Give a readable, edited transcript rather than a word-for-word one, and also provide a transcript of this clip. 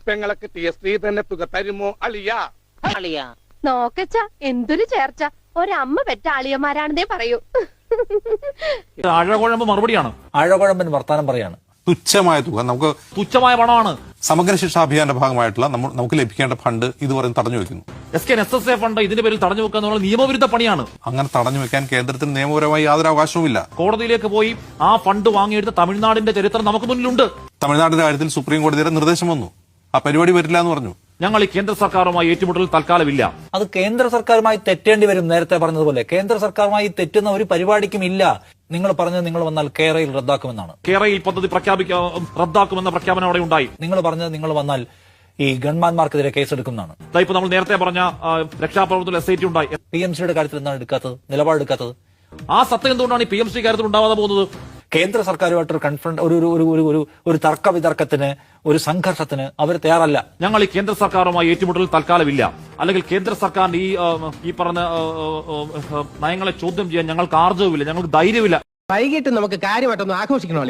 പെങ്ങളെ കിട്ടിയ സ്ത്രീ തന്നെ തുക തരുമോ അളിയാ? നോക്കച്ച എന്തൊരു ചേർച്ച, ഒരമ്മ പെറ്റ അളിയന്മാരാണെന്നേ പറയൂ. ആഴകുഴമ്പ് മറുപടിയാണ്. ആഴകുഴമ്പൻ വർത്താനം പറയാണ്. തുച്ഛമായ തുക, നമുക്ക് തുച്ഛമായ പണമാണ്. സമഗ്ര ശിക്ഷാ അഭിയാന്റെ ഭാഗമായിട്ടുള്ള നമുക്ക് ലഭിക്കേണ്ട ഫണ്ട് ഇതുവരെ തടഞ്ഞു വെക്കുന്നു. SK ഫണ്ട് ഇതിന്റെ പേരിൽ തടഞ്ഞു വെക്കുക എന്നുള്ള നിയമവിരുദ്ധ പണിയാണ്. അങ്ങനെ തടഞ്ഞു വെക്കാൻ കേന്ദ്രത്തിന് നിയമപരമായി യാതൊരു അവകാശവുമില്ല. കോടതിയിലേക്ക് പോയി ആ ഫണ്ട് വാങ്ങിയെടുത്ത തമിഴ്നാടിന്റെ ചരിത്രം നമുക്ക് മുന്നിലുണ്ട്. തമിഴ്നാടിന്റെ കാര്യത്തിൽ സുപ്രീം കോടതിയുടെ നിർദ്ദേശം വന്നു, ആ പരിപാടി വരില്ല എന്ന് പറഞ്ഞു. ഞങ്ങൾ ഈ കേന്ദ്ര സർക്കാരുമായി ഏറ്റുമുട്ടൽ തൽക്കാലമില്ല. അത് കേന്ദ്ര സർക്കാരുമായി തെറ്റേണ്ടി വരും. നേരത്തെ പറഞ്ഞതുപോലെ കേന്ദ്ര സർക്കാരുമായി തെറ്റുന്ന ഒരു പരിപാടിക്കും ഇല്ല. നിങ്ങൾ പറഞ്ഞത് നിങ്ങൾ വന്നാൽ കേരയിൽ റദ്ദാക്കുമെന്നാണ്. കേരയിൽ പദ്ധതി റദ്ദാക്കുമെന്ന പ്രഖ്യാപനം അവിടെ ഉണ്ടായി. നിങ്ങൾ പറഞ്ഞത് നിങ്ങൾ വന്നാൽ ഈ ഗൺമാന്മാർക്കെതിരെ കേസെടുക്കുന്നതാണ്. ഇപ്പൊ നമ്മൾ നേരത്തെ പറഞ്ഞ രക്ഷാപ്രവർത്തന SIT ഉണ്ടായി. PMCയുടെ കാര്യത്തിൽ എന്താണ് എടുക്കാത്തത്, നിലപാടെടുക്കാത്തത്? ആ സത്യം എന്തുകൊണ്ടാണ് ഈ PMC കാര്യത്തിൽ ഉണ്ടാവാതെ പോകുന്നത്? കേന്ദ്ര സർക്കാരുമായിട്ടൊരു ഒരു തർക്ക വിതർക്കത്തിന്, ഒരു സംഘർഷത്തിന് അവർ തയ്യാറല്ല. ഞങ്ങൾ ഈ കേന്ദ്ര സർക്കാരുമായി ഏറ്റുമുട്ടൽ തൽക്കാലമില്ല. അല്ലെങ്കിൽ കേന്ദ്ര സർക്കാരിന്റെ ഈ പറഞ്ഞ നയങ്ങളെ ചോദ്യം ചെയ്യാൻ ഞങ്ങൾക്ക് ആർജവുമില്ല, ഞങ്ങൾക്ക് ധൈര്യമില്ല. വൈകിട്ട് നമുക്ക് കാര്യമായിട്ടൊന്ന് ആഘോഷിക്കണോ?